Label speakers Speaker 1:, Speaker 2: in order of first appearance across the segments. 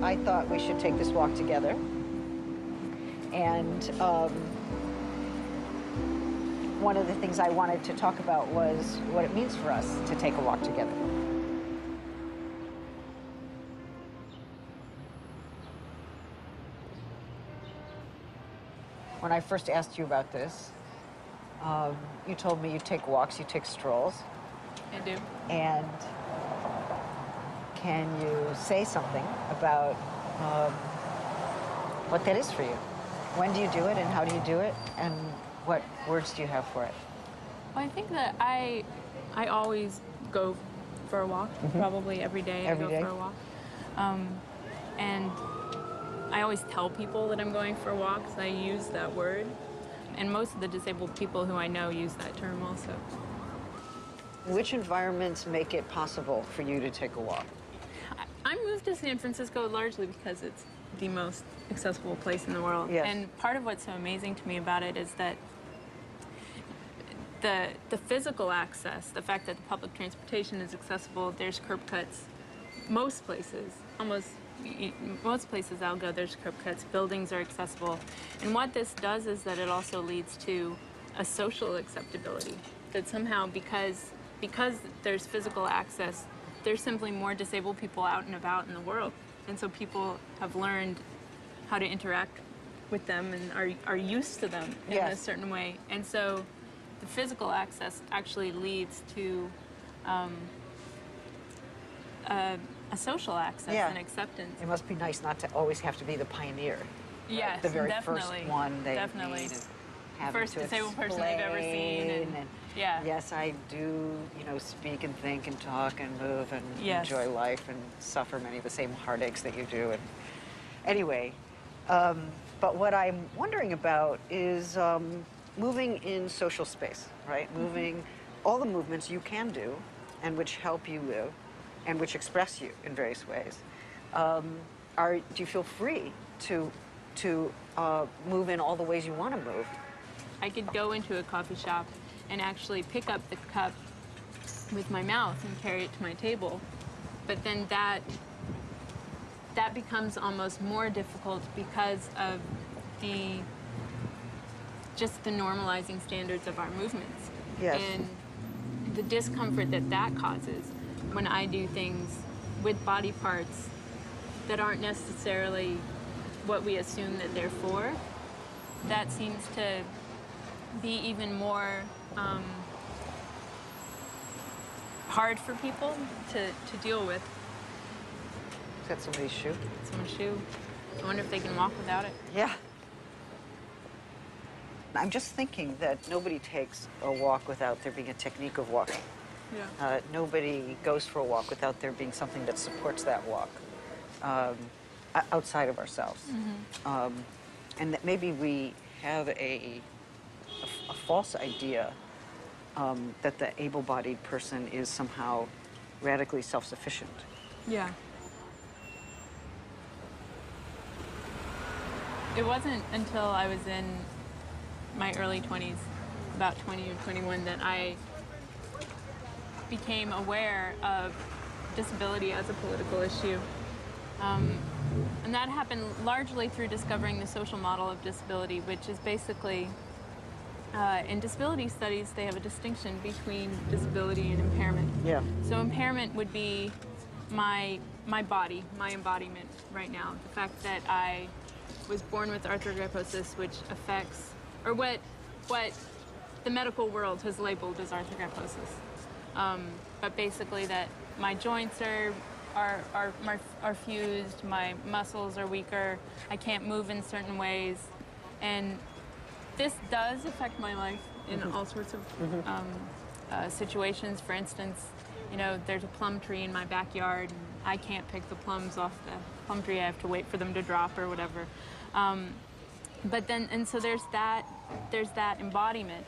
Speaker 1: I thought we should take this walk together. And one of the things I wanted to talk about was what it means for us to take a walk together. When I first asked you about this, you told me you take walks, you take strolls.
Speaker 2: I do.
Speaker 1: And can you say something about what that is for you? When do you do it and how do you do it? And what words do you have for it?
Speaker 2: Well, I think that I always go for a walk, probably every day I go for a walk. And I always tell people that I'm going for a walk, so I use that word. And most of the disabled people who I know use that term also.
Speaker 1: Which environments make it possible for you to take a walk?
Speaker 2: I moved to San Francisco largely because it's the most accessible place in the world.
Speaker 1: Yes.
Speaker 2: And part of what's so amazing to me about it is that the physical access, the fact that the public transportation is accessible, there's curb cuts. Most places, most places I'll go, there's curb cuts, buildings are accessible. And what this does is that it also leads to a social acceptability. That somehow, because there's physical access, there's simply more disabled people out and about in the world. And so people have learned how to interact with them and are used to them in a certain way. And so the physical access actually leads to a social access and acceptance.
Speaker 1: It must be nice not to always have to be the pioneer.
Speaker 2: Yes,
Speaker 1: right? The very
Speaker 2: definitely.
Speaker 1: first one they
Speaker 2: definitely.
Speaker 1: First
Speaker 2: disabled person they've ever seen. And
Speaker 1: yes, I do, speak and think and talk and move and enjoy life and suffer many of the same heartaches that you do. And anyway, but what I'm wondering about is moving in social space, right? Moving, all the movements you can do and which help you live and which express you in various ways. Do you feel free to move in all the ways you want to move?
Speaker 2: I could go into a coffee shop and actually pick up the cup with my mouth and carry it to my table. But then that becomes almost more difficult because of just the normalizing standards of our movements.
Speaker 1: Yes.
Speaker 2: And the discomfort that causes when I do things with body parts that aren't necessarily what we assume that they're for, that seems to be even more hard for people to deal with.
Speaker 1: Is that somebody's shoe?
Speaker 2: Someone's shoe. I wonder if they can walk without it.
Speaker 1: Yeah. I'm just thinking that nobody takes a walk without there being a technique of walking.
Speaker 2: Yeah.
Speaker 1: Nobody goes for a walk without there being something that supports that walk outside of ourselves. And that maybe we have a false idea that the able-bodied person is somehow radically self-sufficient.
Speaker 2: Yeah. It wasn't until I was in my early 20s, about 20 or 21, that I became aware of disability as a political issue. And that happened largely through discovering the social model of disability, which is basically, in disability studies, they have a distinction between disability and impairment.
Speaker 1: Yeah.
Speaker 2: So impairment would be my body, my embodiment right now. The fact that I was born with arthrogryposis, which affects, or what the medical world has labeled as arthrogryposis. But basically that my joints are fused, my muscles are weaker, I can't move in certain ways. And this does affect my life in all sorts of situations. For instance, there's a plum tree in my backyard, and I can't pick the plums off the plum tree. I have to wait for them to drop or whatever. But then, and so there's that embodiment,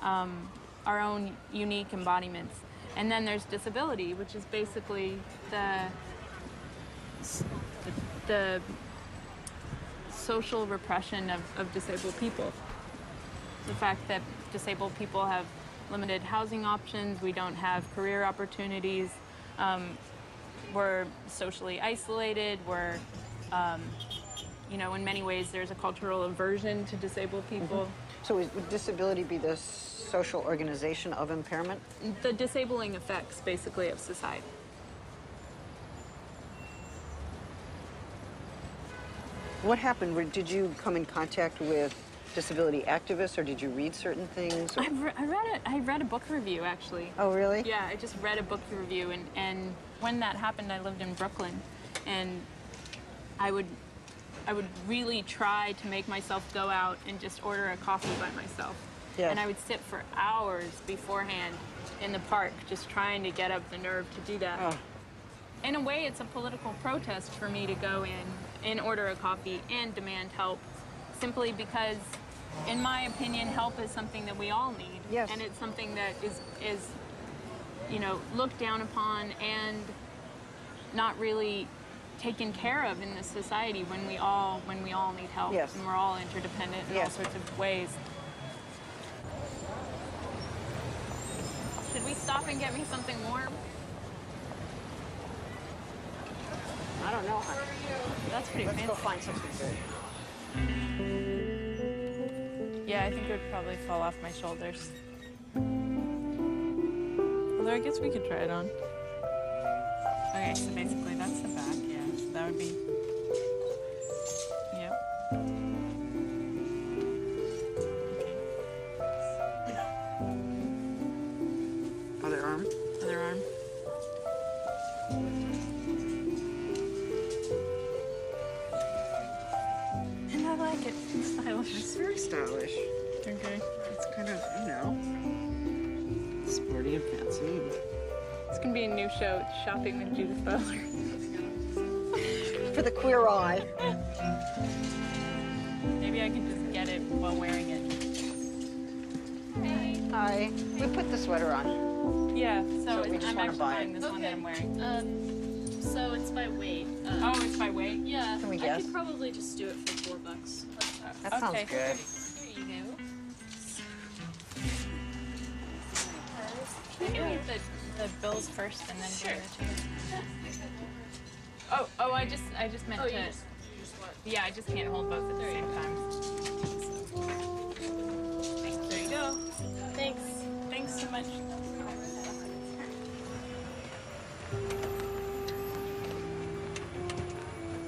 Speaker 2: our own unique embodiments. And then there's disability, which is basically the social repression of disabled people. The fact that disabled people have limited housing options, we don't have career opportunities, we're socially isolated, we're You know, in many ways, there's a cultural aversion to disabled people.
Speaker 1: So would disability be the social organization of impairment?
Speaker 2: The disabling effects, basically, of society.
Speaker 1: What happened? Did you come in contact with disability activists, or did you read certain things?
Speaker 2: I read a book review, actually.
Speaker 1: Oh, really?
Speaker 2: Yeah, I just read a book review, and when that happened, I lived in Brooklyn, and I would really try to make myself go out and just order a coffee by myself.
Speaker 1: Yes.
Speaker 2: And I would sit for hours beforehand in the park just trying to get up the nerve to do that.
Speaker 1: Oh.
Speaker 2: In a way, it's a political protest for me to go in and order a coffee and demand help, simply because, in my opinion, help is something that we all need.
Speaker 1: Yes.
Speaker 2: And it's something that is you know, looked down upon and not really taken care of in this society when we all need help.
Speaker 1: Yes.
Speaker 2: And we're all interdependent in all sorts of ways. Should we stop and get me something warm?
Speaker 1: I don't know.
Speaker 2: That's pretty fancy.
Speaker 1: Let's go find something good.
Speaker 2: Yeah, I think it would probably fall off my shoulders. Although I guess we could try it on. Okay, so basically that's the back, yeah. So that would be... Yep.
Speaker 1: Okay. Other arm?
Speaker 2: Other arm. And I like it. It's stylish.
Speaker 1: It's very stylish.
Speaker 2: Okay.
Speaker 1: It's kind of, you know, sporty and fancy.
Speaker 2: It's gonna be a new show, Shopping with Judith Butler.
Speaker 1: For the queer eye.
Speaker 2: Maybe I can just get it while wearing it.
Speaker 3: Hey.
Speaker 1: Hi. We put the sweater on.
Speaker 2: Yeah,
Speaker 1: So we just
Speaker 2: I'm
Speaker 1: wanna
Speaker 2: actually
Speaker 1: buy
Speaker 2: buying
Speaker 1: it.
Speaker 2: this one that I'm wearing.
Speaker 3: So it's by weight.
Speaker 2: Oh, it's by weight?
Speaker 3: Yeah.
Speaker 1: Can we
Speaker 3: I
Speaker 1: guess?
Speaker 3: could probably just do it for $4.
Speaker 1: That sounds
Speaker 2: Okay.
Speaker 1: good.
Speaker 3: Here you go.
Speaker 2: Can you read the bills first and then
Speaker 3: Sure.
Speaker 2: give it to you? Oh, I just meant
Speaker 3: Oh,
Speaker 2: to.
Speaker 3: you just what?
Speaker 2: Yeah, I just can't hold both at the same time. There you go.
Speaker 3: Thanks.
Speaker 2: Thanks so much.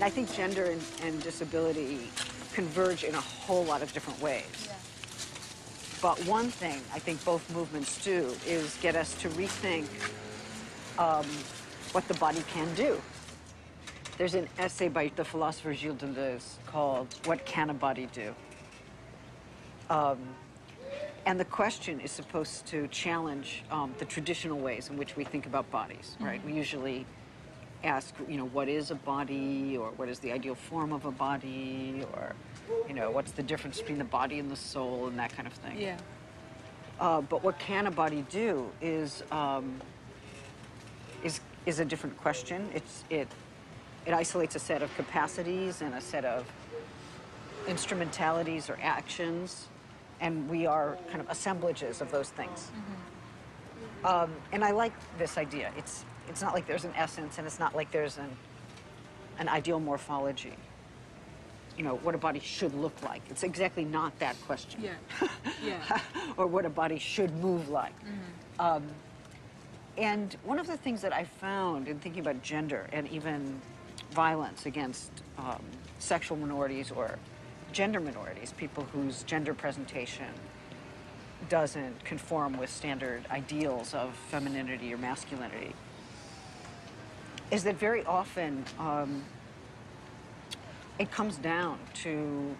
Speaker 1: I think gender and disability converge in a whole lot of different ways.
Speaker 2: Yeah.
Speaker 1: But one thing I think both movements do is get us to rethink what the body can do. There's an essay by the philosopher Gilles Deleuze called "What Can a Body Do?" And the question is supposed to challenge the traditional ways in which we think about bodies, right? We usually ask, you know, what is a body, or what is the ideal form of a body, or, you know, what's the difference between the body and the soul, and that kind of thing.
Speaker 2: Yeah.
Speaker 1: But what can a body do is a different question. It isolates a set of capacities and a set of instrumentalities or actions, and we are kind of assemblages of those things. And I like this idea. It's not like there's an essence, and it's not like there's an ideal morphology. You know, what a body should look like. It's exactly not that question.
Speaker 2: Yeah. Yeah.
Speaker 1: Or what a body should move like. And one of the things that I found in thinking about gender and even violence against sexual minorities or gender minorities, people whose gender presentation doesn't conform with standard ideals of femininity or masculinity, is that very often it comes down to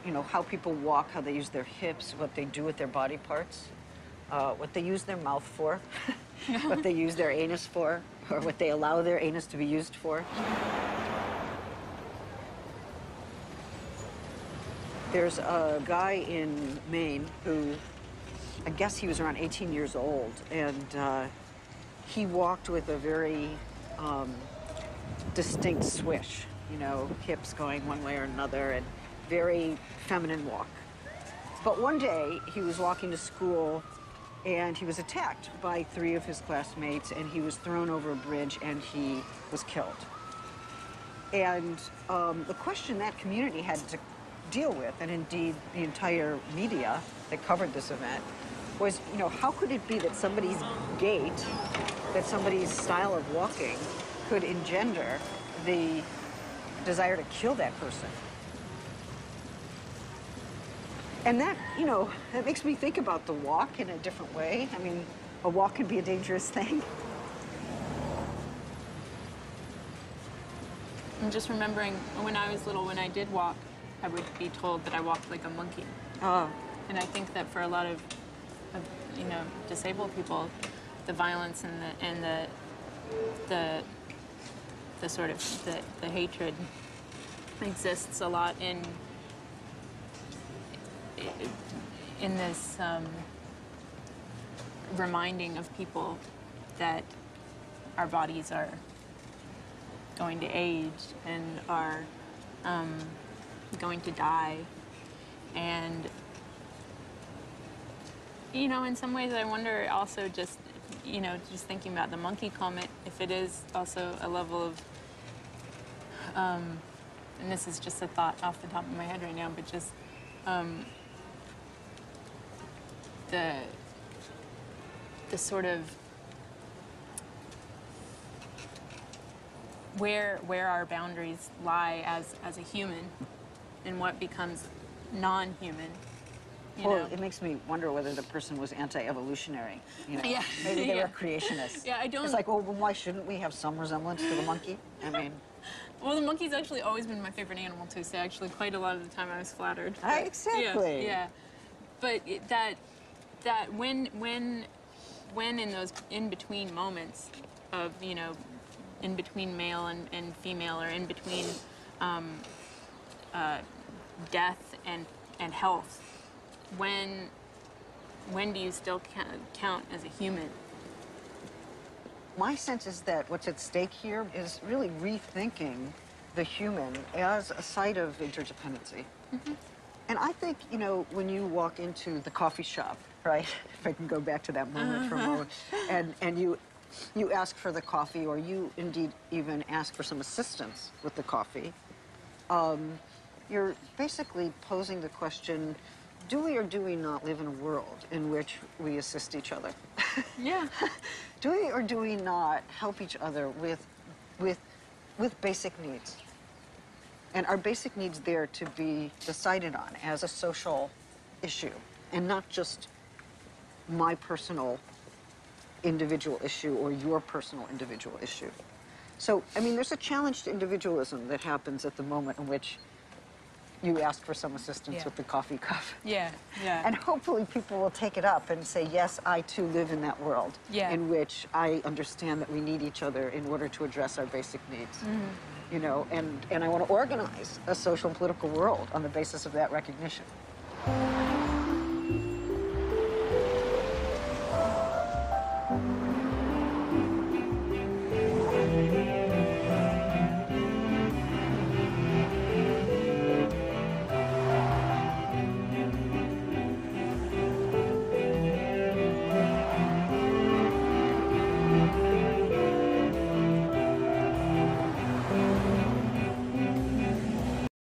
Speaker 1: you know, how people walk, how they use their hips, what they do with their body parts, what they use their mouth for, what they use their anus for, or what they allow their anus to be used for. There's a guy in Maine who, I guess he was around 18 years old, and he walked with a very distinct swish, you know, hips going one way or another, and very feminine walk. But one day he was walking to school and he was attacked by 3 of his classmates, and he was thrown over a bridge and he was killed. And the question that community had to deal with, and indeed the entire media that covered this event, was, you know, how could it be that somebody's gait, that somebody's style of walking could engender the desire to kill that person? And that, you know, that makes me think about the walk in a different way. I mean, a walk can be a dangerous thing.
Speaker 2: I'm just remembering when I was little, when I did walk, I would be told that I walked like a monkey.
Speaker 1: Oh.
Speaker 2: And I think that for a lot of you know, disabled people, the violence and the sort of the hatred exists a lot in this reminding of people that our bodies are going to age and are going to die. And, you know, in some ways I wonder also just, you know, just thinking about the monkey comment, if it is also a level of, and this is just a thought off the top of my head right now, but just the sort of where our boundaries lie as a human and what becomes non-human.
Speaker 1: Well, it makes me wonder whether the person was anti-evolutionary. You know?
Speaker 2: Yeah.
Speaker 1: Maybe they were creationists.
Speaker 2: Yeah, I don't.
Speaker 1: It's like, well, why shouldn't we have some resemblance to the monkey? I mean.
Speaker 2: Well, the monkey's actually always been my favorite animal too. So actually, quite a lot of the time, I was flattered.
Speaker 1: Exactly.
Speaker 2: Yeah. But that when in those in between moments of, you know, in between male and female, or in between death and health, when do you still count as a human?
Speaker 1: My sense is that what's at stake here is really rethinking the human as a site of interdependency. Mm-hmm. And I think, you know, when you walk into the coffee shop, right, if I can go back to that moment for a moment, and you ask for the coffee, or you indeed even ask for some assistance with the coffee, you're basically posing the question, do we or do we not live in a world in which we assist each other?
Speaker 2: Yeah.
Speaker 1: Do we or do we not help each other with basic needs? And are basic needs there to be decided on as a social issue, and not just my personal individual issue or your personal individual issue? So, I mean, there's a challenge to individualism that happens at the moment in which you ask for some assistance with the coffee cup.
Speaker 2: Yeah, yeah.
Speaker 1: And hopefully people will take it up and say, yes, I too live in that world in which I understand that we need each other in order to address our basic needs. Mm-hmm. You know, and I want to organize a social and political world on the basis of that recognition.